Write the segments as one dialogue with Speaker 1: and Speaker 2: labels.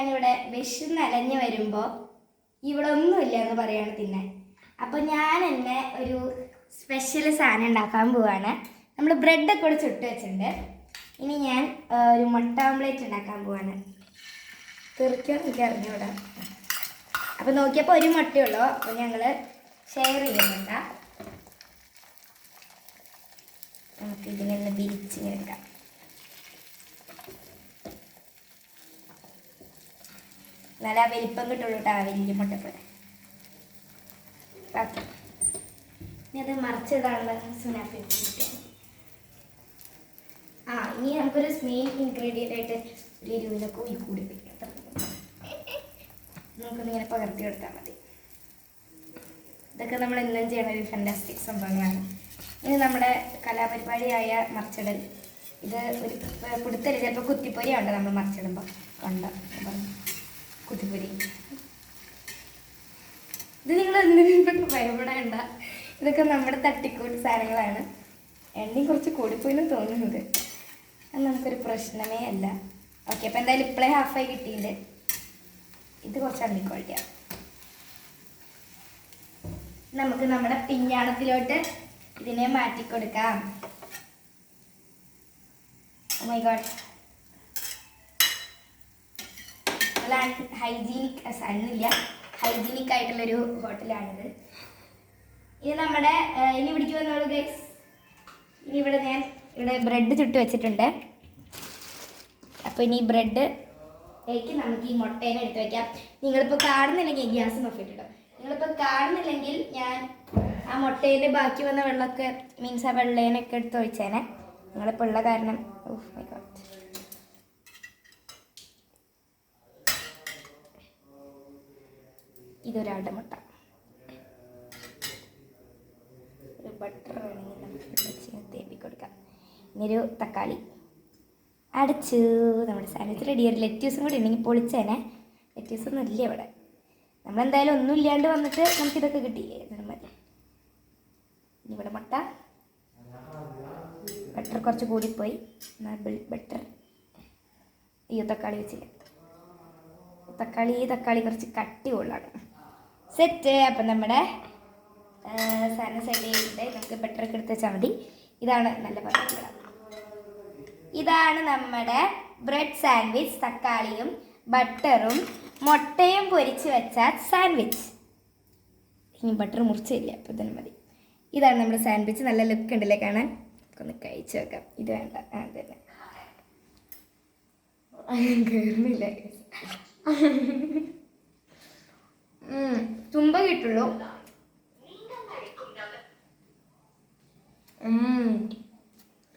Speaker 1: ഞാനിവിടെ വിശന്നലഞ്ഞ് വരുമ്പോൾ ഇവിടെ ഒന്നുമില്ല എന്ന് പറയാണ് തിന്നാൻ. അപ്പോൾ ഞാൻ എന്നെ ഒരു സ്പെഷ്യൽ സാധനം ഉണ്ടാക്കാൻ പോവാണ്. നമ്മൾ ബ്രെഡൊക്കെ കൂടെ ചുട്ട് വെച്ചിട്ടുണ്ട്. ഇനി ഞാൻ ഒരു മുട്ട ഓംലേറ്റ് ഉണ്ടാക്കാൻ പോവാണ്. തീർച്ചയായും എനിക്ക് അറിഞ്ഞൂടാ. അപ്പോൾ നോക്കിയപ്പോൾ ഒരു മുട്ടയുള്ളൂ. അപ്പോൾ ഞങ്ങൾ ഷെയർ ചെയ്യുന്നുണ്ട. നമുക്ക് ഇതിനൊന്ന് ബീച്ചിങ്ങനെ എടുക്കാം. നല്ല വലിപ്പം കിട്ടുള്ളൂ കേട്ടോ വലിയ മുട്ടപ്പഴം. ഓക്കെ, ഇനി അത് മറിച്ചതാണ് സുനാപ്പി. ഇനി നമുക്കൊരു മെയിൻ ഇൻഗ്രീഡിയൻ്റ് ആയിട്ട് ഒരു 20 കോഴി കൂടി വയ്ക്കാം. നമുക്കൊന്നിങ്ങനെ പകർത്തി കൊടുത്താൽ മതി. ഇതൊക്കെ നമ്മൾ എന്നും ചെയ്യണ ഒരു ഫാന്റാസ്റ്റിക് സംഭവങ്ങളാണ്. ഇനി നമ്മുടെ കലാപരിപാടിയായ മറിച്ചിടൽ. ഇത് ഒരു പിടുത്തല്, ചിലപ്പോൾ കുത്തിപ്പൊരിയുണ്ട് നമ്മൾ മറിച്ചിടുമ്പോൾ. കുത്തിപ്പൊരി ഇത് നിങ്ങൾ എന്തിനും ഭയപ്പെടേണ്ട. ഇതൊക്കെ നമ്മുടെ തട്ടിക്കൂട്ട് സാധനങ്ങളാണ്. എണ്ണയും കുറച്ച് കൂടിപ്പോയിന്ന് തോന്നുന്നത്. അത് നമുക്കൊരു പ്രശ്നമേ അല്ല. ഓക്കെ, അപ്പോൾ എന്തായാലും ഇപ്പോഴേ ഹാഫായി കിട്ടിയിട്ടുണ്ട്. ഇത് കുറച്ച് അണ്ണിക്കൊഴിക്കാം. നമുക്ക് നമ്മുടെ പിഞ്ഞാണത്തിലോട്ട് ഇതിനെ മാറ്റിക്കൊടുക്കാം. ഓ മൈ ഗോഡ്, നല്ല ഹൈജീനിക് അന്നില്ല ഹൈജീനിക് ആയിട്ടുള്ളൊരു ഹോട്ടലാണിത്. ഇത് നമ്മുടെ ഇനി ഇവിടേക്ക് വന്നോളൂ ഗൈസ്. ഇനി ഞാൻ ഇവിടെ ബ്രെഡ് ചുട്ട് വെച്ചിട്ടുണ്ട്. അപ്പോൾ ഇനി ബ്രെഡിലേക്ക് നമുക്ക് ഈ മുട്ടേനെ എടുത്ത് വയ്ക്കാം. നിങ്ങളിപ്പോൾ കാണുന്നില്ലെങ്കിൽ ഗ്യാസ് നോക്കിയിട്ടോ. നിങ്ങളിപ്പോൾ കാണുന്നില്ലെങ്കിൽ ഞാൻ ആ മുട്ടയിൽ ബാക്കി വന്ന വെള്ളമൊക്കെ മീൻസ് ആ വെള്ളേനൊക്കെ എടുത്ത് ഒഴിച്ചേനെ. നിങ്ങളിപ്പോൾ ഉള്ള കാരണം മൈ ഗോഡ്. ഇതൊരു അടമുട്ട. ഒരു ബട്ടർ വേണമെങ്കിൽ നമുക്ക് തേപ്പി കൊടുക്കാം. ഇനിയൊരു തക്കാളി അടച്ചു. നമ്മുടെ സാൻഡ്വിച്ച് റെഡി. ഒരു ലെറ്റ്യൂസും കൂടി ഉണ്ടെങ്കിൽ പൊളിച്ചേനെ. ലെറ്റ്യൂസൊന്നും ഇല്ല ഇവിടെ. നമ്മളെന്തായാലും ഒന്നും ഇല്ലാണ്ട് വന്നിട്ട് നമുക്കിതൊക്കെ കിട്ടിയില്ലേ. മതി. ഇനി ഇവിടെ മുട്ട. ബട്ടർ കുറച്ച് കൂടിപ്പോയി. ബട്ടർ. അയ്യോ, തക്കാളി വെച്ചില്ല. തക്കാളി കുറച്ച് കട്ടി ഉള്ളതാണ്. സെറ്റ്. അപ്പം നമ്മുടെ സാധനം സെറ്റ് ചെയ്തിട്ട് നമുക്ക് ബട്ടറൊക്കെ എടുത്ത് വെച്ചാൽ മതി. ഇതാണ് നല്ല പറയുക. ഇതാണ് നമ്മുടെ ബ്രെഡ് സാൻഡ്വിച്ച്. തക്കാളിയും ബട്ടറും മുട്ടയും പൊരിച്ച് വെച്ച സാൻഡ്വിച്ച്. ഇനി ബട്ടർ മുറിച്ചില്ല, അപ്പോൾ തന്നെ മതി. ഇതാണ് നമ്മുടെ സാൻഡ്വിച്ച്. നല്ല ലുക്ക് ഉണ്ടല്ലേ കാണാൻ. നമുക്കൊന്ന് കഴിച്ച് വെക്കാം. ഇത് വേണ്ട, തന്നെ കയറുന്നില്ല. തുമ്പ കിട്ടുള്ളൂ.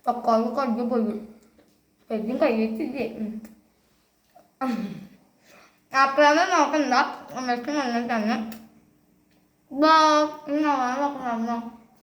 Speaker 1: തക്കാളി കഞ്ഞു പോയി. ശരിക്കും കഴിച്ചില്ലേ. അപ്പോഴൊന്നും നോക്കണ്ട. അമ്മയ്ക്ക് നന്നായി തന്നെ നോക്കണം.